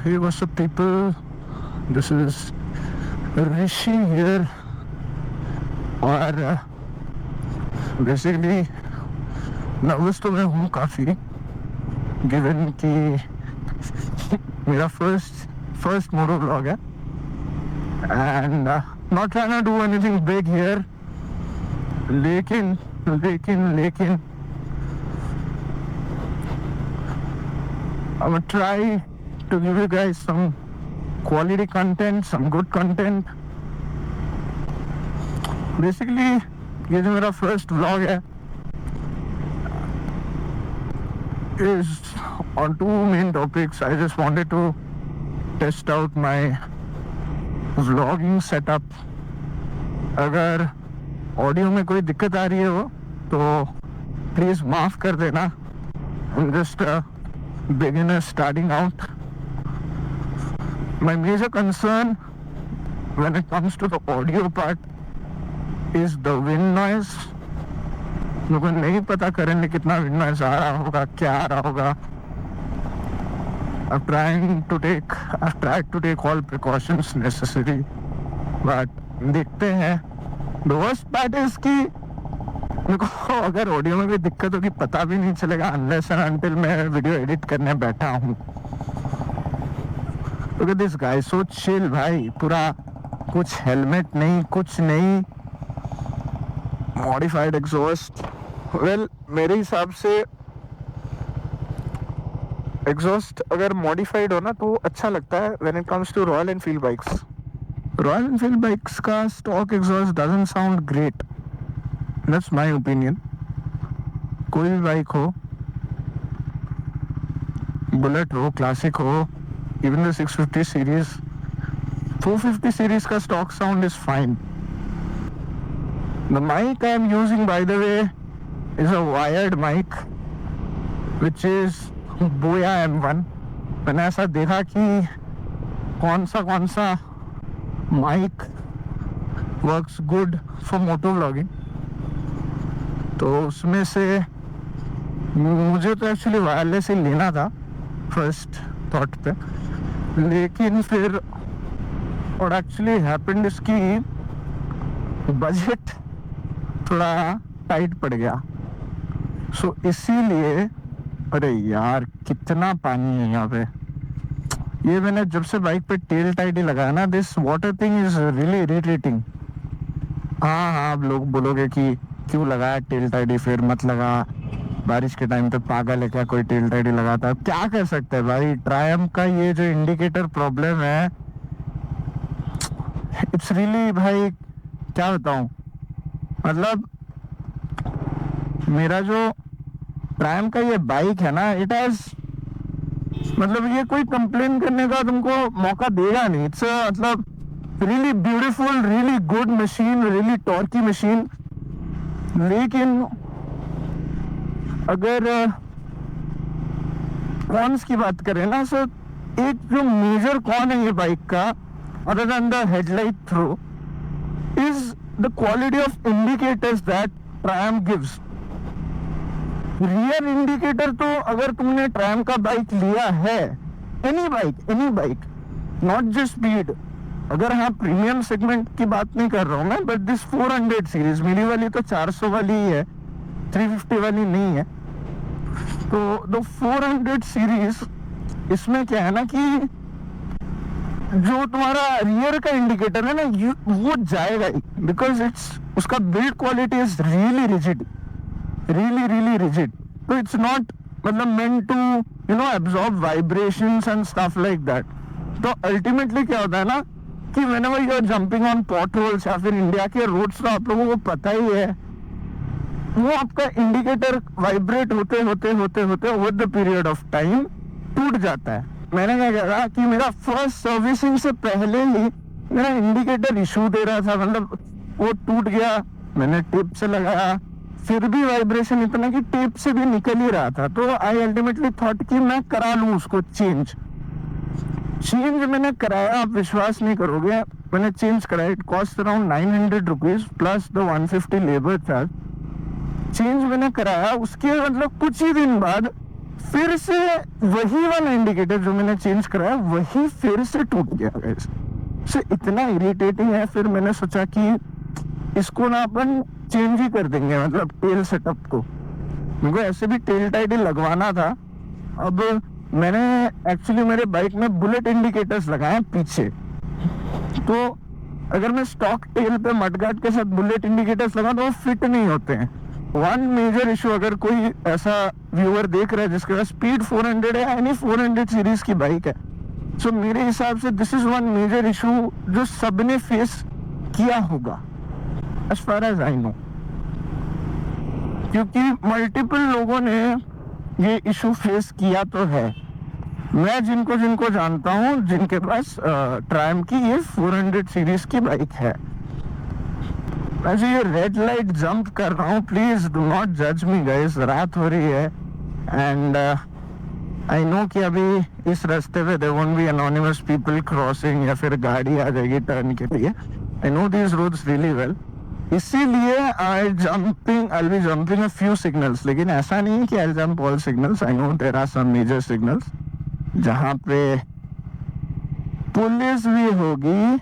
Hey, what's up people, this is Rishi here और basically nervous तो मैं हूँ काफ़ी, गिवन कि मेरा फर्स्ट मोटो व्लॉग है and not trying to do anything big here, लेकिन I'm gonna try to give you guys some quality content, some good content. Basically, ये जो मेरा first vlog है is on two main topics. I just wanted to test out my vlogging setup. अगर audio में कोई दिक्कत आ रही है वो तो प्लीज़ माफ़ कर देना. I'm just a beginner starting out. My major concern when it comes to the audio part is the wind noise. मुझे नहीं पता करेंगे कितना wind noise आ रहा होगा, क्या आ रहा होगा. I've tried to take all precautions necessary, but देखते हैं. The worst part is कि मेरे को अगर ऑडियो में भी दिक्कत होगी पता भी नहीं चलेगा unless and until मैं वीडियो एडिट करने बैठा हूँ. Look at this guy, so chill भाई, पूरा कुछ हेलमेट नहीं, कुछ नहीं, मॉडिफाइड एग्जॉस्ट. वेल मेरे हिसाब से एग्जॉस्ट अगर मॉडिफाइड हो ना तो अच्छा लगता है when it comes to Royal Enfield bikes. Royal Enfield bikes का stock exhaust doesn't sound great, that's my opinion. कोई भी बाइक हो, बुलेट हो, क्लासिक हो, even the 650 series, 450 series का stock sound is fine. The mic I am using, by the way, is a wired mic which is Boya M1. मैंने ऐसा देखा कि कौन सा mic works good for moto vlogging, तो उसमें से मुझे तो एक्चुअली वायरलेस ही लेना था फर्स्ट थॉट पे, लेकिन फिर और एक्चुअली हैपेंड इसकी बजट थोड़ा टाइट पड़ गया. सो इसीलिए अरे यार कितना पानी है यहाँ पे. ये मैंने जब से बाइक पे टेल टाइट ही लगाया ना, this water thing is really irritating. हाँ आप लोग बोलोगे कि क्यों लगाया टेल टाइट ही, फिर मत लगा, बारिश के टाइम पे पागल है क्या कोई टेल टाइट ही लगाता है. क्या कर सकते हैं भाई, ट्रायम्फ का ये जो इंडिकेटर प्रॉब्लम है, इट्स रियली भाई क्या बताऊं. मतलब मेरा जो ट्रायम्फ का ये बाइक है ना, इट हैज मतलब ये कोई कंप्लेन करने का तुमको मौका देगा नहीं. इट्स मतलब really beautiful, really good machine, really torquey machine. लेकिन अगर कॉन्स की बात करें ना, सो एक जो मेजर कॉन है ये बाइक का, other than the headlight throw, is the quality of indicators that Triumph gives. Rear indicator तो अगर तुमने ट्रायम्फ का बाइक लिया है, any bike, not just speed, अगर हाँ प्रीमियम सेगमेंट की बात नहीं कर रहा हूँ मैं, बट दिस 400 सीरीज, मेरी वाली तो 400 वाली ही है, 350 वाली नहीं है. तो द 400 सीरीज, इसमें क्या है ना कि जो तुम्हारा रियर का इंडिकेटर है ना, वो जाएगा ही, बिकॉज उसका build quality is really rigid. तो इट्स नॉट मतलब meant to absorb vibrations and stuff like that. तो अल्टीमेटली क्या होता है ना कि whenever you are jumping on pothole या फिर इंडिया के रोड्स, तो आप लोगों को पता ही है, वो आपका इंडिकेटर वाइब्रेट होते over the period of time टूट जाता है. मैंने क्या करा कि मेरा फर्स्ट सर्विसिंग से पहले ही मेरा इंडिकेटर इशू दे रहा था, मतलब वो टूट गया। मैंने टेप से लगाया, फिर भी वाइब्रेशन इतना कि टेप से भी निकल ही रहा था। तो आई अल्टीमेटली थॉट कि मैं करा लूं उसको चेंज मैंने कराया। आप विश्वास नहीं करोगे, मैंने चेंज कराया। It cost around 900 rupees plus the 150 labour charge. Change मैंने कराया, उसके मतलब कुछ ही दिन बाद फिर से वही वाला इंडिकेटर जो मैंने चेंज कराया वही फिर से टूट गया। से इतना इरिटेटिंग है। फिर मैंने सोचा कि इसको ना अपन चेंज ही कर देंगे, मतलब टेल सेटअप को। मेरे को ऐसे भी टेल टाइट ही लगवाना था। अब मैंने एक्चुअली मेरे बाइक में बुलेट इंडिकेटर्स लगाए पीछे, तो अगर मैं स्टॉक टेल पे मडगार्ड के साथ बुलेट इंडिकेटर्स लगाऊं तो वो फिट नहीं होते हैं। वन मेजर इशू, अगर कोई ऐसा व्यूअर देख रहा है जिसके पास स्पीड 400 है, यानी 400 सीरीज की बाइक है, सो मेरे हिसाब से this is one major issue जो सबने फेस किया होगा as far as I know, क्योंकि मल्टीपल लोगों ने ये इशू फेस किया तो है। मैं जिनको जानता हूँ जिनके पास ट्रायम की ये 400 सीरीज की बाइक है। मैं जो ये रेड लाइट जंप कर रहा हूँ, प्लीज डू नॉट जज मी गाइस, रात हो रही है एंड आई नो कि अभी इस रास्ते पे there won't be anonymous people crossing या फिर गाड़ी आ जाएगी टर्न के लिए। I know these roads really well, इसीलिए I be jumping a few signals. लेकिन ऐसा नहीं है कि I jump all signals. I know there are some major signals जहाँ पे पुलिस भी होगी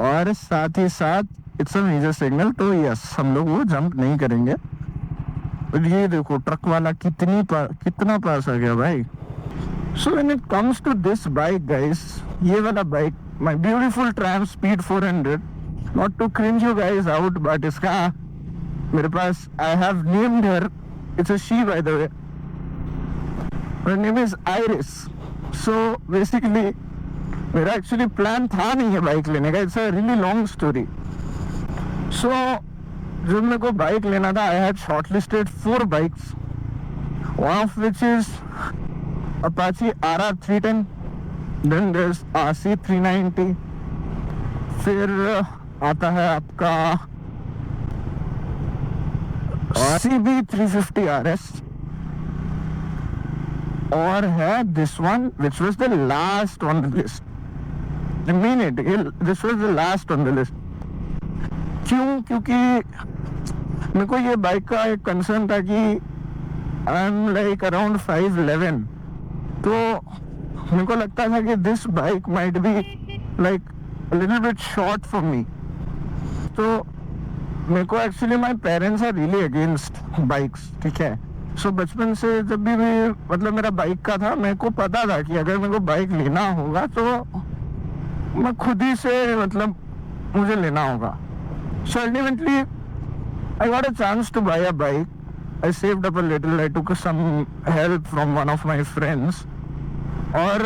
और साथ ही साथ इट्स अ मेजर सिग्नल, तो यस हम लोग वो जंप नहीं करेंगे। और ये देखो ट्रक वाला कितना पास आ गया भाई। So when it comes to this bike guys, ये वाला bike my beautiful Triumph Speed 400, not to cringe you guys out, but इसका मेरे पास I have named her, it's a she by the way, her name is Iris. So basically मेरा actually plan था नहीं है bike लेने का, it's a really long story. So जब मेरे को बाइक लेना था, I had shortlisted 4 bikes, one of which is Apache RR 310, then there is RC 390, फिर आता है आपका CB 350 RS, और है this one which was the last on the list. I mean it, this was the last on the list. क्यों? क्योंकि मेरे को ये बाइक का एक कंसर्न था कि आई एम लाइक अराउंड 5'11", तो मेरे को लगता था कि this bike might be like a little bit short for me. तो मेरे को actually my parents are really against bikes, ठीक है। सो बचपन से जब भी मैं मतलब मेरा बाइक का था, मेरे को पता था कि अगर मेरे को बाइक लेना होगा तो मैं खुद ही से मतलब मुझे लेना होगा। So ultimately I got a chance to buy a bike, I saved up a little, I took some help from one of my friends, और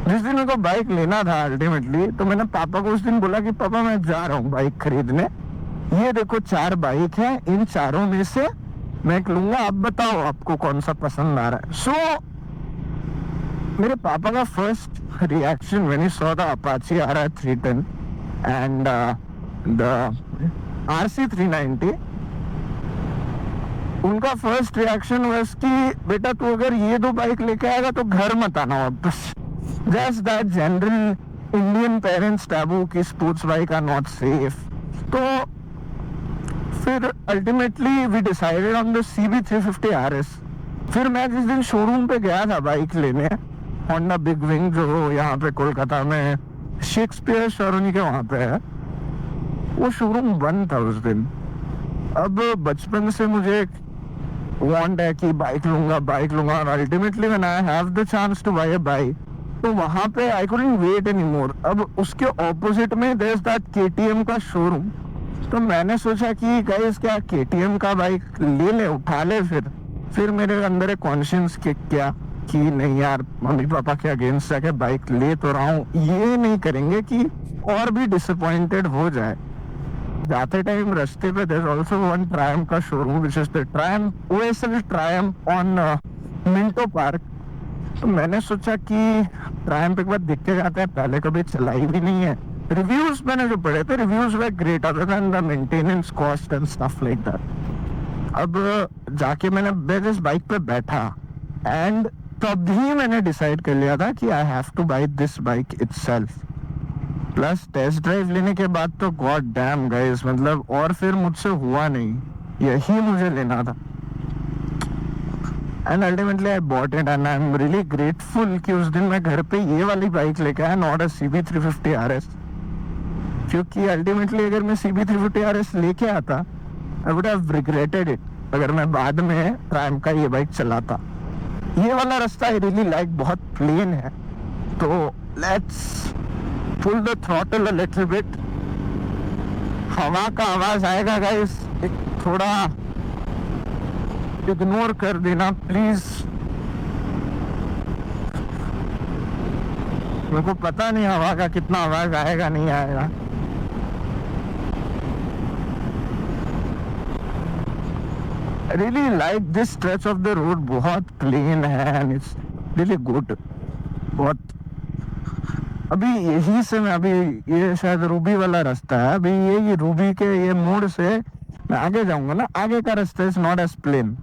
जिस दिन मेरे को बाइक लेना था अल्टीमेटली, तो मैंने पापा को उस दिन बोला कि पापा मैं जा रहा हूँ बाइक खरीदने, ये देखो 4 बाइक है, इन चारों में से मैं लूंगा, आप बताओ आपको कौन सा पसंद आ रहा है। सो मेरे पापा का first reaction when he saw the Apache RR 310 and the RC 390, उनका फर्स्ट रिएक्शन वाज कि बेटा तू अगर ये 2 बाइक लेके आएगा तो घर मत आना वापस। Just that general Indian parents taboo कि sports bike are not safe. तो फिर ultimately we decided on the CB 350 RS। फिर मैं जिस दिन शोरूम पे गया था बाइक लेने, होंडा बिग विंग जो यहाँ पे कोलकाता में शेक्सपियर सरोनी के वहाँ पे है, वो शोरूम बंद था उस दिन। अब बचपन से मुझे वांट है कि बाइक लूंगा, और ultimately when I have the chance to buy a bike, तो वहाँ पे आई कुडंट वेट एनीमोर। अब उसके ऑपोजिट में देयर इज दैट KTM का शोरूम, तो मैंने सोचा कि गाइस क्या KTM का बाइक ले उठा ले। फिर मेरे अंदर एक कॉन्शियस किक किया कि नहीं यार, मम्मी पापा के अगेंस्ट जाके बाइक ले तो रहा हूँ, ये नहीं करेंगे कि और भी डिसअपॉइंटेड हो जाए। जाते टाइम रास्ते पे there is also one Triumph का showroom which is the Triumph OSL Triumph on Minto park, तो मैंने सोचा कि ट्रायम्फ एक बार देख के जाते हैं, पहले कभी चलाई भी नहीं है। रिव्यूज मैंने जो पढ़े थे, reviews were great other than the maintenance cost and stuff like that. अब जाके मैं इस बाइक पे बैठा एंड तभी मैंने डिसाइड कर लिया था कि I have to buy this bike itself. Plus test drive लेने के बाद तो गॉड डैम गाइस, मतलब और फिर मुझसे हुआ नहीं, यही मुझे लेना था। And ultimately I bought it and I am really grateful कि उस दिन मैं घर पे ये वाली बाइक लेके आया, नॉट अ CB350 RS। क्योंकि अल्टीमेटली अगर मैं CB350 RS लेके आता, I would have regretted it अगर मैं बाद में ट्रायम्फ का ये बाइक चलाता। ये वाला रास्ता आई रियली लाइक, बहुत प्लेन है, तो let's pull the throttle a little bit. हवा का आवाज आएगा गाइस, एक थोड़ा इग्नोर कर देना प्लीज। मेरे को पता नहीं हवा का कितना आवाज आएगा नहीं आएगा। Really like this stretch of the road, बहुत क्लीन है एंड इट्स रियली गुड। बहुत अभी यही से मैं अभी ये शायद रूबी वाला रास्ता है, अभी ये रूबी के ये मोड़ से मैं आगे जाऊंगा ना, आगे का रास्ता इज नॉट एज प्लेन।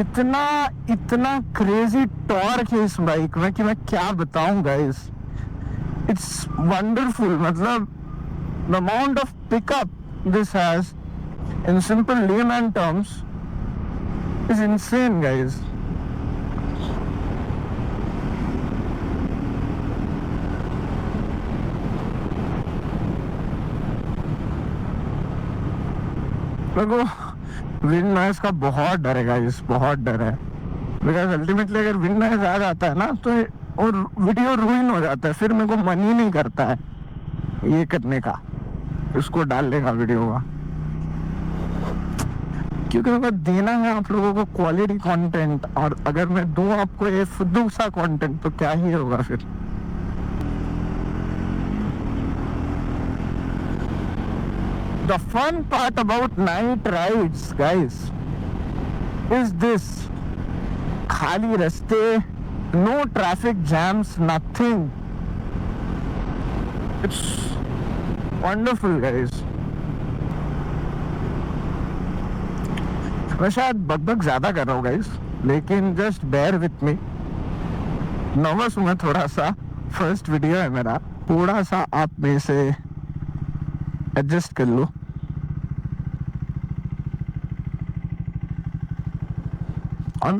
इतना इतना क्रेजी टॉर्क है इस बाइक में कि मैं क्या बताऊं गाइस, इट्स वंडरफुल। मतलब the amount of pick up this has in simple layman terms is insane guys. मेरे को विंड नॉइज का बहुत डर है गाइस, बहुत डर है। बिकॉज अल्टीमेटली अगर विंड नॉइज आ जाता है ना तो और वीडियो रूइन हो जाता है, फिर मेरे को मन ही नहीं करता है ये करने का, इसको डालने का वीडियो का। क्योंकि मेरे को देना है आप लोगों को क्वालिटी कंटेंट, और अगर मैं दूं आपको ये फुद्दू सा कंटेंट तो क्या ही होगा फिर। The fun part about night rides, guys, is this: खाली रास्ते, no traffic jams, nothing. It's wonderful, guys. मैं शायद बकबक ज्यादा कर रहा हूँ गाइस, लेकिन just bear with me. Nervous हूँ मैं थोड़ा सा, फर्स्ट वीडियो है मेरा, थोड़ा सा आप में से एडजस्ट कर लो।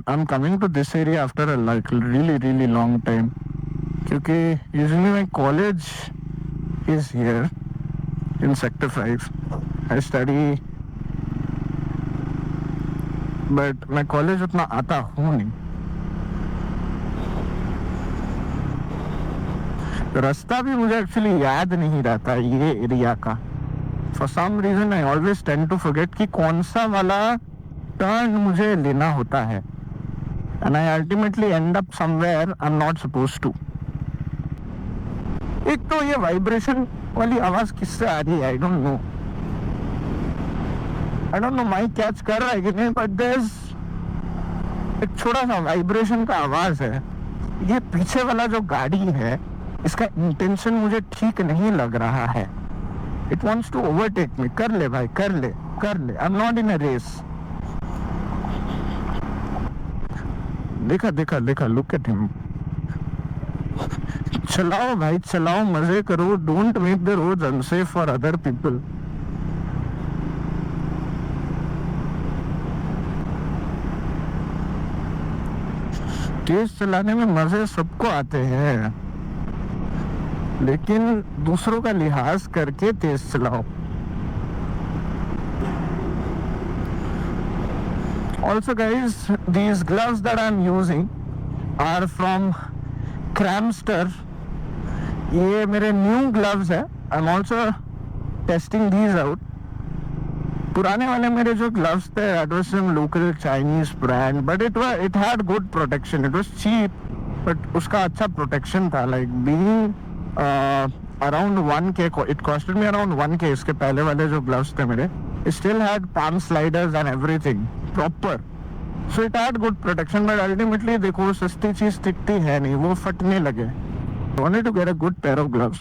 I'm coming to this area after a like really long time, क्योंकि usually my college is here in Sector 5. I study, but मैं कॉलेज उतना आता हूँ नहीं। रास्ता भी मुझे एक्चुअली याद नहीं रहता ये एरिया का। For some reason I always tend to forget कि कौन सा वाला टर्न मुझे लेना होता है, and I ultimately end up somewhere I am not supposed to. एक तो ये वाइब्रेशन वाली आवाज किससे आ रही है, I don't know mic catch कर रहा है कि नहीं, बट देयर इज एक छोटा सा वाइब्रेशन का आवाज है। ये पीछे वाला जो गाड़ी है, इसका इंटेंशन मुझे ठीक नहीं लग रहा है। It wants to overtake me. कर ले भाई, कर ले, कर ले, I am not in a race. देखा देखा देखा, लुक एट हिम। चलाओ भाई चलाओ, मजे करो, don't make the roads unsafe for other people. तेज चलाने में मजे सबको आते हैं, लेकिन दूसरों का लिहाज करके तेज चलाओ। Also guys, these gloves that I'm using are from Cramster. ये मेरे न्यू ग्लव्स है। I'm also testing these out. पुराने वाले मेरे जो ग्लव्स थे that was some local Chinese brand, but it had good protection, it was cheap but उसका अच्छा प्रोटेक्शन था। Like being around 1K, it costed me around 1K। इसके पहले वाले जो ग्लव्स थे मेरे, it still had palm sliders and everything proper, so it had good protection, but ultimately देखो सस्ती चीज टिकती है नहीं, वो फटने लगे। I wanted to get a good pair of gloves।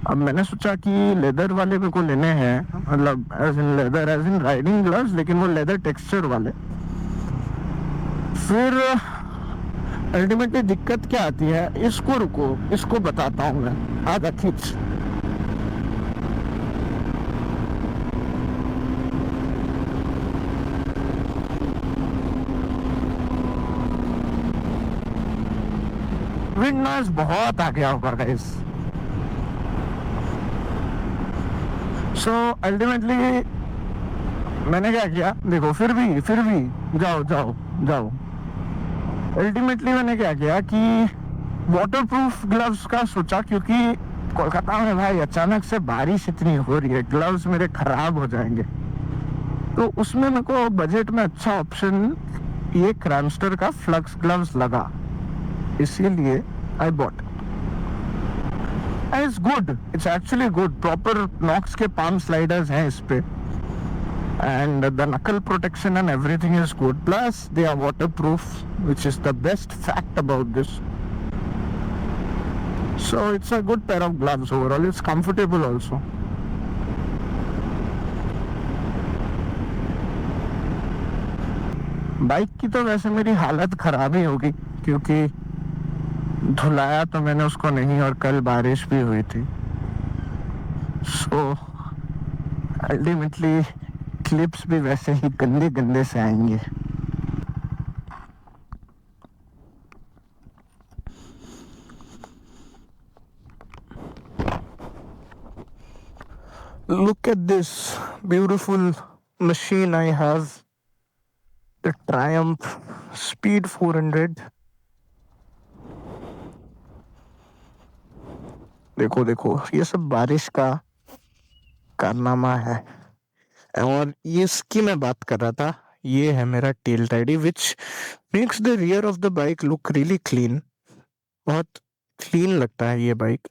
अब मैंने सोचा कि लेदर वाले मेरे को लेने हैं, मतलब as in leather as in riding gloves, लेकिन वो लेदर टेक्सचर वाले। फिर अल्टीमेटली दिक्कत क्या आती है, इसको रुको, इसको बताता हूँ मैं, आधा खींच। विंड नॉइज बहुत आ गया होगा गाइस। सो अल्टीमेटली मैंने क्या किया, देखो फिर भी जाओ जाओ जाओ। अल्टीमेटली मैंने क्या किया कि वाटरप्रूफ ग्लव्स का सोचा, क्योंकि कोलकाता में भाई अचानक से बारिश इतनी हो रही है, ग्लव्स मेरे खराब हो जाएंगे। तो उसमें मेरे को बजट में अच्छा ऑप्शन ये क्रैमस्टर का फ्लक्स ग्लव्स लगा, इसीलिए I bought. It's good, it's actually good, proper Knox के पाम स्लाइडर्स हैं इस पे, and the knuckle protection and everything is good, plus they are waterproof, which is the best fact about this. So it's a good pair of gloves overall, it's comfortable also. Bike की तो वैसे मेरी हालत खराब ही होगी, क्योंकि धुलाया तो मैंने उसको नहीं, और कल बारिश भी हुई थी। सो अल्टीमेटली क्लिप्स भी वैसे ही गंदे गंदे से आएंगे। Look at this beautiful machine I have, the Triumph Speed 400। देखो देखो, ये सब बारिश का कारनामा है। और ये इसकी मैं बात कर रहा था, ये है मेरा tail tidy, which makes the rear of the bike look really clean. बहुत क्लीन लगता है ये बाइक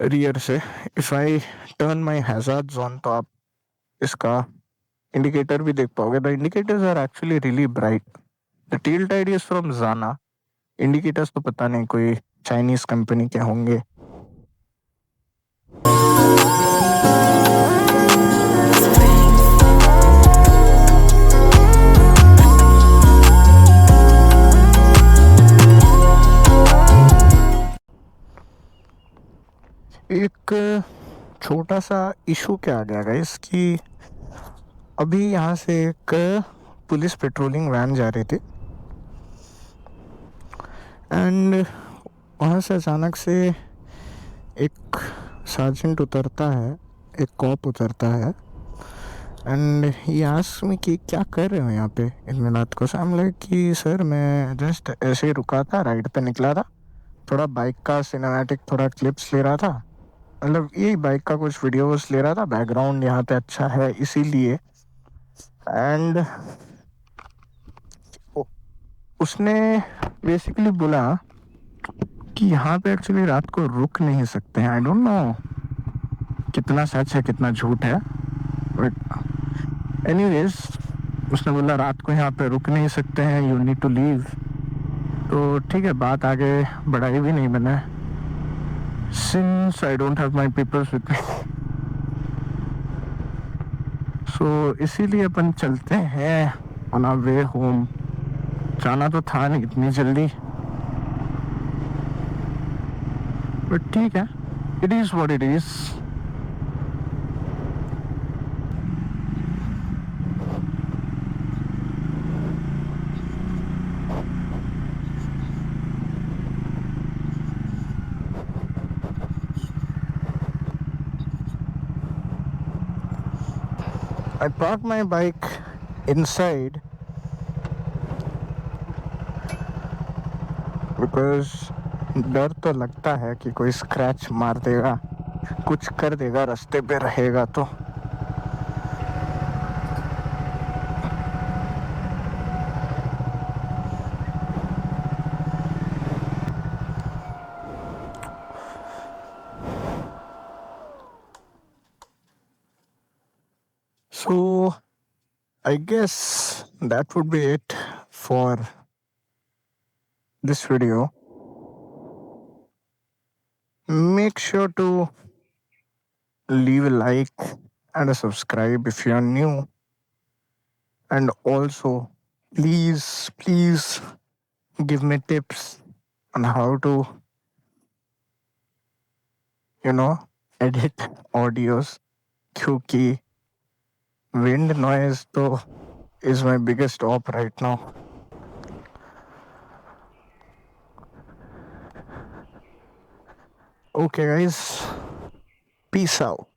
रियर से। If I turn my hazards on, तो आप इसका इंडिकेटर भी देख पाओगे। The indicators are actually really bright. The tail tidy is from जाना। इंडिकेटर्स तो पता नहीं कोई चाइनीज कंपनी के होंगे। एक छोटा सा इशू क्या आ गया गाइस, कि अभी यहाँ से एक पुलिस पेट्रोलिंग वैन जा रही थी, एंड वहाँ से अचानक से एक सार्जेंट उतरता है, एक कॉप उतरता है, एंड ही आस्क्ड मी कि क्या कर रहे हो यहाँ पे इतने रात को। आई एम लाइक कि सर मैं जस्ट ऐसे ही रुका था, राइड पे निकला था, थोड़ा बाइक का सिनेमैटिक थोड़ा क्लिप्स ले रहा था, मतलब यही बाइक का कुछ वीडियोस ले रहा था, बैकग्राउंड यहाँ पे अच्छा है इसीलिए। एंड उसने बेसिकली बोला कि यहाँ पे एक्चुअली रात को रुक नहीं सकते हैं। आई डोंट नो कितना सच है कितना झूठ है, बट एनीवेज उसने बोला रात को यहाँ पे रुक नहीं सकते हैं, यू नीड टू लीव। तो ठीक है, बात आगे बढ़ाई भी नहीं मैंने, since I don't have my peoples with me. So इसीलिए अपन चलते हैं ऑन आवर वे होम। जाना तो था नहीं इतनी जल्दी, बट ठीक है, it is what it is. I parked my bike inside because डर तो लगता है कि कोई स्क्रैच मार देगा, कुछ कर देगा रास्ते पे रहेगा तो। So I guess that would be it for this video. Make sure to leave a like and a subscribe if you are new. And also, please give me tips on how to, edit audios. क्योंकि wind noise तो is my biggest op right now. Okay, guys. Peace out.